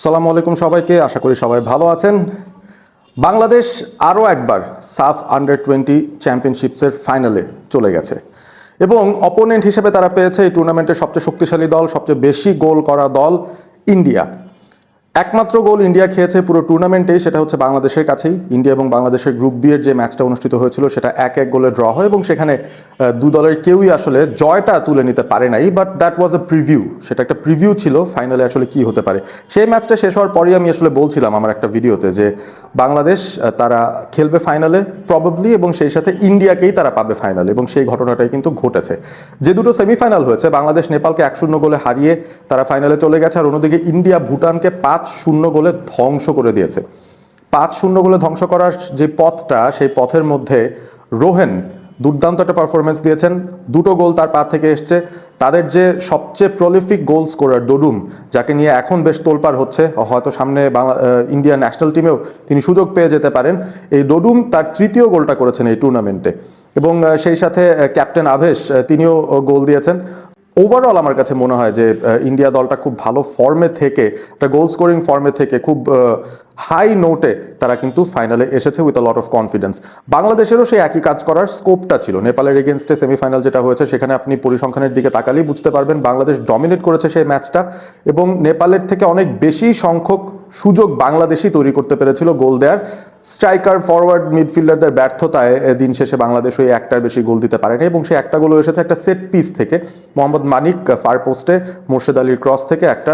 সালামু আলাইকুম সবাইকে, আশা করি সবাই ভালো আছেন। বাংলাদেশ আরও একবার সাফ আন্ডার-20 চ্যাম্পিয়নশিপসের ফাইনালে চলে গেছে এবং অপোনেন্ট হিসেবে তারা পেয়েছে এই টুর্নামেন্টের সবচেয়ে শক্তিশালী দল, সবচেয়ে বেশি গোল করা দল ইন্ডিয়া। একমাত্র গোল ইন্ডিয়া খেয়েছে পুরো টুর্নামেন্টেই, সেটা হচ্ছে বাংলাদেশের কাছেই। ইন্ডিয়া এবং বাংলাদেশের গ্রুপ বি এর যে ম্যাচটা অনুষ্ঠিত হয়েছিল সেটা 1-1 গোলে ড্র হয় এবং সেখানে দু দলের কেউই আসলে জয়টা তুলে নিতে পারে নাই, but that was A preview. সেটা একটা প্রিভিউ ছিল ফাইনালে আসলে কি হতে পারে। সেই ম্যাচটা শেষ হওয়ার পরেই আমি আসলে বলছিলাম আমার একটা ভিডিওতে যে বাংলাদেশ তারা খেলবে ফাইনালে প্রবাবলি, এবং সেই সাথে ইন্ডিয়াকেই তারা পাবে ফাইনালে, এবং সেই ঘটনাটাই কিন্তু ঘটেছে। যে দুটো সেমিফাইনাল হয়েছে, বাংলাদেশ নেপালকে 1-0 গোলে হারিয়ে তারা ফাইনালে চলে গেছে, আর অন্যদিকে ইন্ডিয়া ভুটানকে 5-0 গোলে ধ্বংস করে দিয়েছে। 5-0 গোলে ধ্বংস করার যে পথটা, সেই পথের মধ্যে রোহেন দুর্দান্ত একটা পারফরমেন্স দিয়েছেন, দুটো গোল তার পা থেকে এসছে। তাদের যে সবচেয়ে প্রলিফিক গোল স্কোরার ডোডুম, যাকে নিয়ে এখন বেশ তোলপাড় হচ্ছে, হয়তো সামনে ইন্ডিয়ান ন্যাশনাল টিমেও তিনি সুযোগ পেয়ে যেতে পারেন, এই ডোডুম তার তৃতীয় গোলটা করেছেন এই টুর্নামেন্টে, এবং সেই সাথে ক্যাপ্টেন আভেশ তিনিও গোল দিয়েছেন। ওভারঅল আমার কাছে মনে হয় যে ইন্ডিয়া দলটা খুব ভালো ফর্মে থেকে, একটা গোল স্কোরিং ফর্মে থেকে খুব হাই নোটে তারা কিন্তু ফাইনালে এসেছে with a lot of confidence. বাংলাদেশেরও সেই একই কাজ করার স্কোপটা ছিল। নেপালের এগেনস্টে সেমিফাইনাল যেটা হয়েছে, সেখানে আপনি পরিসংখ্যানের দিকে তাকালেই বুঝতে পারবেন বাংলাদেশ ডমিনেট করেছে সেই ম্যাচটা, এবং নেপালের থেকে অনেক বেশি সংখ্যক সুযোগ বাংলাদেশই তৈরি করতে পেরেছিল গোল দেওয়ার। স্ট্রাইকার, ফরওয়ার্ড, মিডফিল্ডারদের ব্যর্থতায় দিন শেষে বাংলাদেশ ওই একটার বেশি গোল দিতে পারেনি, এবং সেই একটা গোলও এসেছে একটা সেট পিস থেকে। মোহাম্মদ মানিক ফার পোস্টে মোর্শেদ আলীর ক্রস থেকে একটা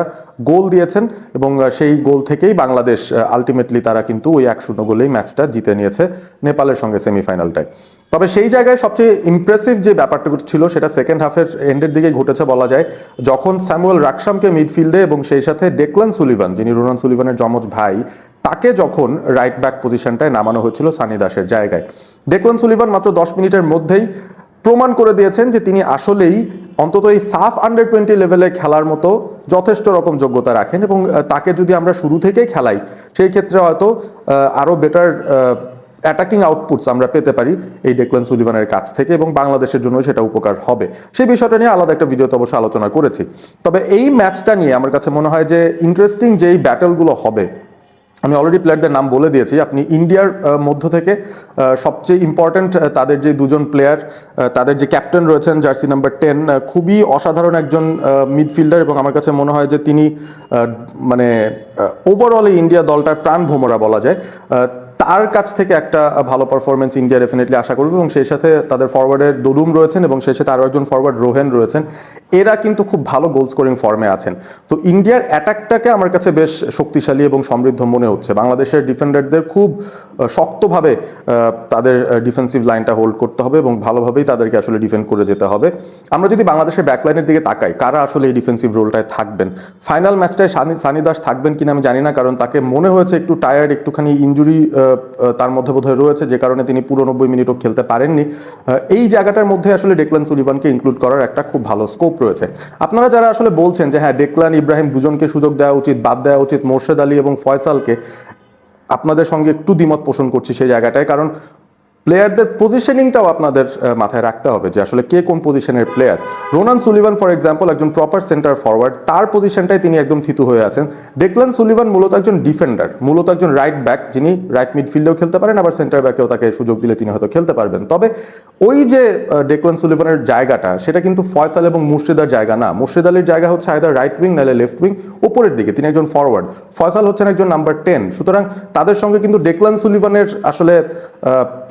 গোল দিয়েছেন, এবং সেই গোল থেকেই বাংলাদেশ আলটিমেটলি তারা কিন্তু ওই 1-0 গোলেই ম্যাচটা জিতে নিয়েছে নেপালের সঙ্গে সেমিফাইনালটায়। তবে সেই জায়গায় সবচেয়ে ইমপ্রেসিভ যে ব্যাপারটা ছিল সেটা সেকেন্ড হাফের এন্ডের দিকে ঘটেছে বলা যায়, যখন স্যামুয়েল রাকসামকে মিডফিল্ডে এবং সেই সাথে ডেকলান সুলিভান, যিনি রোনান সুলিভানের যমজ ভাই, তাকে যখন রাইট ব্যাক পজিশনটায় নামানো হয়েছিল সানি দাসের জায়গায়, ডেকলান সুলিভান মাত্র 10 মিনিটের মধ্যেই প্রমাণ করে দিয়েছেন যে তিনি আসলেই অন্তত এই সাফ আন্ডার-20 লেভেলে খেলার মতো যথেষ্ট রকম যোগ্যতা রাখেন, এবং তাকে যদি আমরা শুরু থেকেই খেলাই, সেই ক্ষেত্রে হয়তো আরও বেটার অ্যাটাকিং আউটপুটস আমরা পেতে পারি এই ডেকলান সুলিভানের কাছ থেকে, এবং বাংলাদেশের জন্য সেটা উপকার হবে। সেই বিষয়টা নিয়ে আলাদা একটা ভিডিওতে অবশ্যই আলোচনা করেছি। তবে এই ম্যাচটা নিয়ে আমার কাছে মনে হয় যে ইন্টারেস্টিং যেই ব্যাটেলগুলো হবে, আমি অলরেডি প্লেয়ারদের নাম বলে দিয়েছি। আপনি ইন্ডিয়ার মধ্য থেকে সবচেয়ে ইম্পর্ট্যান্ট তাদের যে দুজন প্লেয়ার, তাদের যে ক্যাপ্টেন রয়েছেন জার্সি নাম্বার 10, খুবই অসাধারণ একজন মিডফিল্ডার, এবং আমার কাছে মনে হয় যে তিনি মানে ওভারঅল এই ইন্ডিয়া দলটার প্রাণ ভোমরা বলা যায়। তার কাছ থেকে একটা ভালো পারফরমেন্স ইন্ডিয়া ডেফিনেটলি আশা করবে, এবং সেই সাথে তাদের ফরওয়ার্ডের ডোডুম রয়েছেন, এবং সেই সাথে আরও একজন ফরওয়ার্ড রোহেন রয়েছেন। এরা কিন্তু খুব ভালো গোল স্কোরিং ফর্মে আছেন। তো ইন্ডিয়ার অ্যাটাকটাকে আমার কাছে বেশ শক্তিশালী এবং সমৃদ্ধ মনে হচ্ছে। বাংলাদেশের ডিফেন্ডারদের খুব শক্তভাবে তাদের ডিফেন্সিভ লাইনটা হোল্ড করতে হবে, এবং ভালোভাবেই তাদেরকে আসলে ডিফেন্ড করে যেতে হবে। আমরা যদি বাংলাদেশের ব্যাকলাইনের দিকে তাকাই, কারা আসলে এই ডিফেন্সিভ রোলটায় থাকবেন, ফাইনাল ম্যাচটায় সানি দাস থাকবেন কিনা আমি জানি না, কারণ তাকে মনে হয়েছে একটু টায়ার্ড, একটুখানি ইনজুরি তার মধ্যে বোধহয় রয়েছে, যে কারণে তিনি পুরো 90 মিনিটও খেলতে পারেননি। এই জায়গাটার মধ্যে আসলে ডেকলান সুলিভানকে ইনক্লুড করার একটা খুব ভালো স্কোপ রয়েছে। আপনারা যারা আসলে বলছেন যে হ্যাঁ, ডেকলান, ইব্রাহিম দুজনকে সুযোগ দেওয়া উচিত, বাদ দেওয়া উচিত মোর্শেদ আলী এবং ফয়সালকে, আপনাদের সঙ্গে একটু দ্বিমত পোষণ করছি সেই জায়গাটায়। কারণ প্লেয়ারদের পজিশনিংটাও আপনাদের মাথায় রাখতে হবে যে আসলে কে কোন পজিশনের player. Ronan Sullivan for example একজন প্রপার সেন্টার ফরওয়ার্ড, তার পজিশনটাই তিনি একদম থিতু হয়ে আছেন। ডেকলান সুলিভান মূলত একজন ডিফেন্ডার, মূলত একজন রাইট ব্যাক, যিনি রাইট মিডফিল্ডেও খেলতে পারেন, আবার সেন্টার ব্যাকেও তাকে সুযোগ দিলে তিনি হয়তো খেলতে পারবেন। তবে ওই যে ডেকলান সুলিভানের জায়গাটা, সেটা কিন্তু ফয়সাল এবং মুর্শিদার জায়গা না। মুর্শিদ আলীর জায়গা হচ্ছে আইদার রাইট উইং নাহলে লেফট উইং, উপরের দিকে তিনি একজন ফরওয়ার্ড। ফয়সাল হচ্ছেন একজন নাম্বার 10। সুতরাং তাদের সঙ্গে কিন্তু ডেকলান সুলিভানের আসলে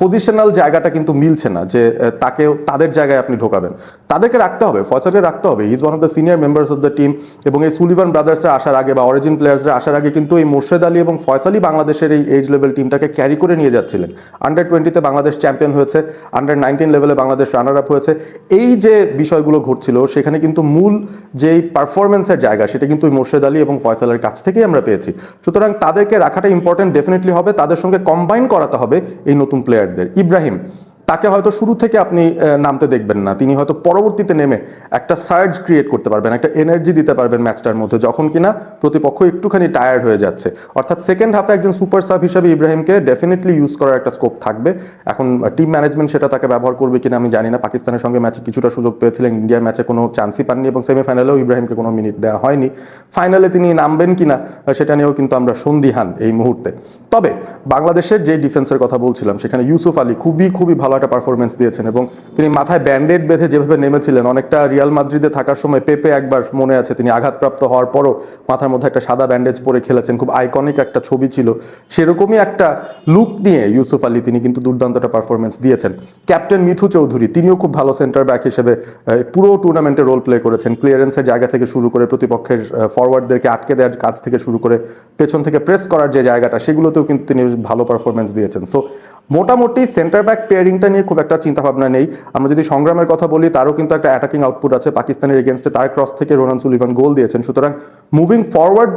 পজিশনাল জায়গাটা কিন্তু মিলছে না, যে তাকে তাদের জায়গায় আপনি ঢোকাবেন। তাদেরকে রাখতে হবে, ফয়সালকে রাখতে হবে। He is one of the senior members of the team, এবং এই সুলিভান ব্রাদার্সরা আসার আগে বা অরিজিন প্লেয়ার্সরা আসার আগে কিন্তু এই মোর্শেদ আলী এবং ফয়সালই বাংলাদেশের এই এজ লেভেল টিমটাকে ক্যারি করে নিয়ে যাচ্ছিলেন। আন্ডার-20-তে বাংলাদেশ চ্যাম্পিয়ন হয়েছে, আন্ডার-19 লেভেলে বাংলাদেশ রানার আপ হয়েছে। এই যে বিষয়গুলো ঘটছিল, সেখানে কিন্তু মূল যেই পারফরমেন্সের জায়গা, সেটা কিন্তু মোর্শেদ আলী এবং ফয়সালের কাছ থেকেই আমরা পেয়েছি। সুতরাং তাদেরকে রাখাটা ইম্পর্টেন্ট ডেফিনেটলি হবে, তাদের সঙ্গে কম্বাইন করাতে হবে এই নতুন প্লেয়ারদের। ইব্রাহিম তাকে হয়তো শুরু থেকে আপনি নামতে দেখবেন না, তিনি হয়তো পরবর্তীতে নেমে একটা সার্জ ক্রিয়েট করতে পারবেন, একটা এনার্জি দিতে পারবেন ম্যাচটার মধ্যে যখন কিনা প্রতিপক্ষ একটুখানি টায়ার্ড হয়ে যাচ্ছে। অর্থাৎ সেকেন্ড হাফে একজন সুপার সাব হিসেবে ইব্রাহিমকে ডেফিনেটলি ইউজ করার একটা স্কোপ থাকবে। এখন টিম ম্যানেজমেন্ট সেটা তাকে ব্যবহার করবে কিনা আমি জানি না। পাকিস্তানের সঙ্গে ম্যাচে কিছুটা সুযোগ পেয়েছিলেন, ইন্ডিয়ার ম্যাচে কোনো চান্সই পাননি এবং সেমিফাইনালেও ইব্রাহিমকে কোনো মিনিট দেওয়া হয়নি। ফাইনালে তিনি নামবেন কিনা সেটা নিয়েও কিন্তু আমরা সন্দিহান এই মুহূর্তে। তবে বাংলাদেশের যে ডিফেন্সের কথা বলছিলাম সেখানে ইউসুফ আলী খুবই ভালো একটা পারফরমেন্স দিয়েছেন এবং তিনি মাথায় ব্যান্ডেড বেঁধে যেভাবে নেমেছিলেন, অনেকটা রিয়াল মাদ্রিদে থাকার সময় পেপে একবার মনে আছে তিনি আঘাতপ্রাপ্ত হওয়ার পরও মাথার মধ্যে একটা সাদা ব্যান্ডেজ পরে খেলেছেন, খুব আইকনিক একটা ছবি ছিল। সেরকমই একটা লুক নিয়ে ইউসুফ আলী তিনি কিন্তু দুর্দান্ত একটা পারফরমেন্স দিয়েছেন। ক্যাপ্টেন মিঠু চৌধুরী তিনিও খুব ভালো সেন্টার ব্যাক হিসেবে পুরো টুর্নামেন্টে রোল প্লে করেছেন। ক্লিয়ারেন্সের জায়গা থেকে শুরু করে প্রতিপক্ষের ফরওয়ার্ডদেরকে আটকে দেওয়ার কাজ থেকে শুরু করে পেছন থেকে প্রেস করার যে জায়গাটা সেগুলোতেও কিন্তু তিনি ভালো পারফরমেন্স দিয়েছেন। সো মোটামুটি সেন্টার ব্যাক পেয়ারিংটা নিয়ে খুব একটা চিন্তাভাবনা নেই। আমরা যদি সংগ্রামের কথা বলি তারও কিন্তু একটা অ্যাটাকিং আউটপুট আছে। পাকিস্তানের এগেনস্টে তার ক্রস থেকে রোনান সুলিভান গোল দিয়েছেন। সুতরাং মুভিং ফরওয়ার্ড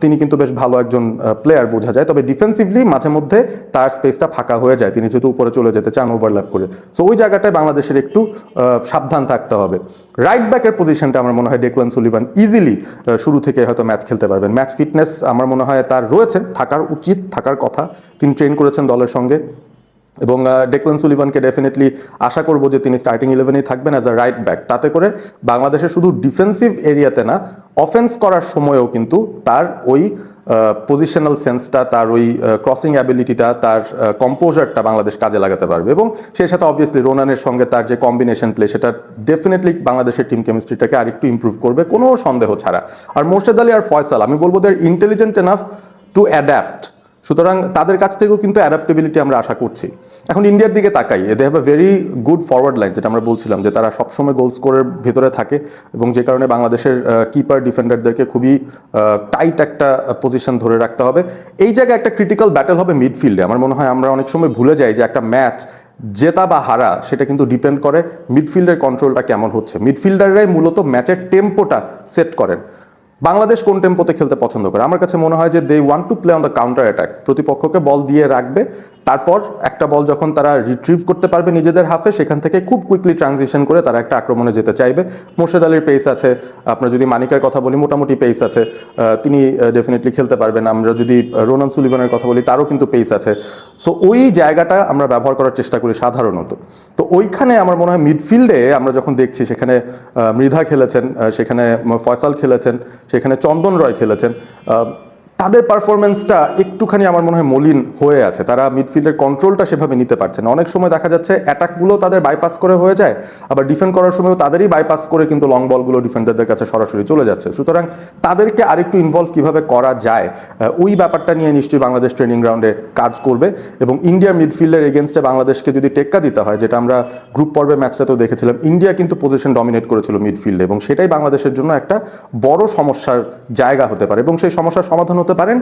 তিনি কিন্তু বেশ ভালো একজন প্লেয়ার বোঝা যায়। তবে ডিফেন্সিভলি মাঝে মধ্যে তার স্পেসটা ফাঁকা হয়ে যায়, তিনি যেহেতু উপরে চলে যেতে চান ওভারল্যাপ করে। সো ওই জায়গাটায় বাংলাদেশের একটু সাবধান থাকতে হবে। রাইট ব্যাকের পজিশনটা আমার মনে হয় ডেকলান সুলিভান ইজিলি শুরু থেকে হয়তো ম্যাচ খেলতে পারবেন। ম্যাচ ফিটনেস আমার মনে হয় তার রয়েছে, থাকার উচিত, থাকার কথা। তিনি ট্রেন করেছেন দলের সঙ্গে এবং ডেকলান সুলিভানকে ডেফিনেটলি আশা করবো যে তিনি স্টার্টিং 11-এই থাকবেন অ্যাজ আ রাইট ব্যাক। তাতে করে বাংলাদেশের শুধু ডিফেন্সিভ এরিয়াতে না, অফেন্স করার সময়ও কিন্তু তার ওই পজিশনাল সেন্সটা, তার ওই ক্রসিং অ্যাবিলিটিটা, তার কম্পোজারটা বাংলাদেশ কাজে লাগাতে পারবে। এবং সেই সাথে অবভিয়াসলি রোনানের সঙ্গে তার যে কম্বিনেশন প্লে সেটা ডেফিনেটলি বাংলাদেশের টিম কেমিস্ট্রিটাকে আরেকটু ইম্প্রুভ করবে কোনো সন্দেহ ছাড়া। আর মোর্শেদ আলী আর ফয়সাল আমি বলবো দে আর ইন্টেলিজেন্ট এনাফ টু অ্যাডাপ্ট, সুতরাং তাদের কাছ থেকেও কিন্তু অ্যাডাপ্টেবিলিটি আমরা আশা করছি। এখন ইন্ডিয়ার দিকে তাকাই, they have a very good forward line, যেটা আমরা বলছিলাম যে তারা সবসময় গোল স্কোরের ভেতরে থাকে এবং যে কারণে বাংলাদেশের কিপার ডিফেন্ডারদেরকে খুবই টাইট একটা পজিশন ধরে রাখতে হবে। এই জায়গায় একটা ক্রিটিক্যাল ব্যাটেল হবে মিডফিল্ডে। আমার মনে হয় আমরা অনেক সময় ভুলে যাই যে একটা ম্যাচ জেতা বা হারা সেটা কিন্তু ডিপেন্ড করে মিডফিল্ডের কন্ট্রোলটা কেমন হচ্ছে। মিডফিল্ডাররাই মূলত ম্যাচের টেম্পোটা সেট করেন। বাংলাদেশ কোন টেম্পোতে খেলতে পছন্দ করে? আমার কাছে মনে হয় যে they want to play on the counter attack. প্রতিপক্ষকে বল দিয়ে রাখবে, তারপর একটা বল যখন তারা রিট্রিভ করতে পারবে নিজেদের হাফে, সেখান থেকে খুব কুইকলি ট্রানজিশন করে তারা একটা আক্রমণে যেতে চাইবে। মোর্শেদ আলীর পেস আছে, আপনার যদি মানিকের কথা বলি মোটামুটি পেস আছে, তিনি ডেফিনেটলি খেলতে পারবেন। আমরা যদি রোনান সুলিভানের কথা বলি তারও কিন্তু পেস আছে। সো ওই জায়গাটা আমরা ব্যবহার করার চেষ্টা করি সাধারণত। তো ওইখানে আমার মনে হয় মিডফিল্ডে আমরা যখন দেখছি সেখানে মৃধা খেলেছেন, সেখানে ফয়সাল খেলেছেন, সেখানে চন্দন রয় খেলেছেন, তাদের পারফরমেন্সটা একটুখানি আমার মনে হয় মলিন হয়ে আছে। তারা মিডফিল্ডের কন্ট্রোলটা সেভাবে নিতে পারছে না। অনেক সময় দেখা যাচ্ছে অ্যাটাকগুলো তাদের বাইপাস করে হয়ে যায়, আবার ডিফেন্ড করার সময়ও তাদেরই বাইপাস করে কিন্তু লং বলগুলো ডিফেন্ডারদের কাছে সরাসরি চলে যাচ্ছে। সুতরাং তাদেরকে আরেকটু ইনভলভ কিভাবে করা যায় ওই ব্যাপারটা নিয়ে নিশ্চয়ই বাংলাদেশ ট্রেনিং গ্রাউন্ডে কাজ করবে। এবং ইন্ডিয়ার মিডফিল্ডের এগেনস্টে বাংলাদেশকে যদি টেক্কা দিতে হয়, যেটা আমরা গ্রুপ পর্বের ম্যাচটাতেও দেখেছিলাম, ইন্ডিয়া কিন্তু পজিশন ডমিনেট করেছিল মিডফিল্ডে এবং সেটাই বাংলাদেশের জন্য একটা বড় সমস্যার জায়গা হতে পারে এবং সেই সমস্যার সমাধান হতে পারেন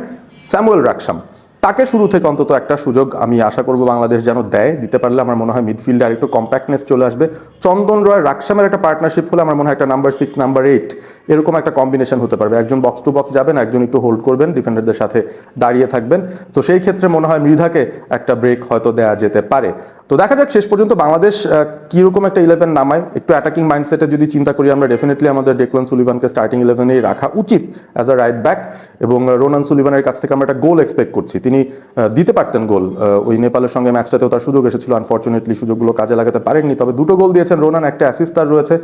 স্যামুয়েল রাকসাম। তাকে শুরু থেকে অন্তত একটা সুযোগ আমি আশা করব বাংলাদেশ যেন দেয়। দিতে পারলে আমার মনে হয় মিডফিল্ডে আরেকটু কম্প্যাক্টনেস চলে আসবে। চন্দন রয় রাকসামের একটা পার্টনারশিপ হলে আমার মনে হয় একটা নাম্বার 6 নাম্বার 8 এরকম একটা কম্বিনেশন হতে পারবে। একজন বক্স টু বক্স যাবেন, একজন একটু হোল্ড করবেন, ডিফেন্ডারদের সাথে দাঁড়িয়ে থাকবেন। তো সেই ক্ষেত্রে মনে হয় মৃধাকে একটা ব্রেক হয়তো দেওয়া যেতে পারে। তো দেখা যাক শেষ পর্যন্ত বাংলাদেশ কীরকম একটা 11 নামায়। একটু অ্যাটাকিং মাইন্ডসেটে যদি চিন্তা করি আমরা, ডেফিনেটলি আমাদের ডেকলান সুলিভানকে স্টার্টিং 11-এই রাখা উচিত অ্যাজ আ রাইট ব্যাক এবং রোনান সুলিভানের কাছ থেকে আমরা একটা গোল এক্সপেক্ট করছি। তিনি দিতে পারতেন গোল, ওই নেপালের সঙ্গে ম্যাচটাতেও তার সুযোগ এসেছিল, আনফর্চুনেটলি সুযোগগুলো কাজে লাগাতে পারেননি। তবে 2টো গোল দিয়েছেন রোনান, একটা অ্যাসিস্ট তার রয়েছে।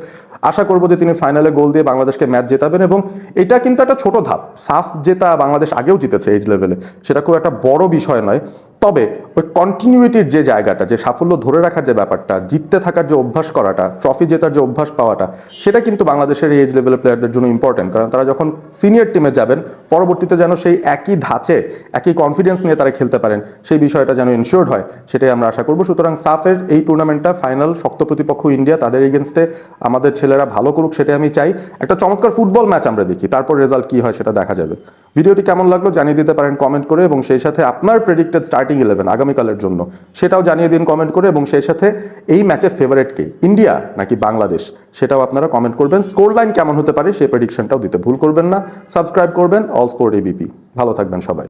আশা করবো যে তিনি ফাইনালে গোল দিয়ে বাংলাদেশকে ম্যাচ জেতাবেন এবং এটা কিন্তু একটা ছোট ধাপ। সাফ জেতা বাংলাদেশ আগেও জিতেছে এজ লেভেলে, সেটা খুব একটা বড় বিষয় নয়। তবে ওই কন্টিনিউইটির যে জায়গাটা, যে সাফল্য ধরে রাখার যে ব্যাপারটা, জিততে থাকার যে অভ্যাস করাটা, ট্রফি জেতার যে অভ্যাস পাওয়াটা, সেটা কিন্তু বাংলাদেশের এই এজ লেভেলের প্লেয়ারদের জন্য ইম্পর্টেন্ট। কারণ তারা যখন সিনিয়র টিমে যাবেন পরবর্তীতে যেন সেই একই ধাঁচে একই কনফিডেন্স নিয়ে তারা খেলতে পারেন, সেই বিষয়টা যেন ইনশিওর্ড হয়, সেটাই আমরা আশা করব। সুতরাং সাফের এই টুর্নামেন্টটা ফাইনাল, শক্ত প্রতিপক্ষ ইন্ডিয়া, তাদের এগেনস্টে আমাদের ছেলেরা ভালো করুক, সেটাই আমি চাই। একটা চমৎকার ফুটবল ম্যাচ আমরা দেখি, তারপর রেজাল্ট কি হয় সেটা দেখা যাবে। ভিডিওটি কেমন লাগলো জানিয়ে দিতে পারেন কমেন্ট করে এবং সেই সাথে আপনার প্রেডিক্টেড স্টার্টিং 11 আগামীকালের জন্য সেটাও জানিয়ে দিন কমেন্ট করে। এবং সেই সাথে এই ম্যাচের ফেভারিট কে, ইন্ডিয়া নাকি বাংলাদেশ, সেটাও আপনারা কমেন্ট করবেন। স্কোর লাইন কেমন হতে পারে সেই প্রেডিকশনটাও দিতে ভুল করবেন না। সাবস্ক্রাইব করবেন অল স্পোর্ট এবিপি। ভালো থাকবেন সবাই।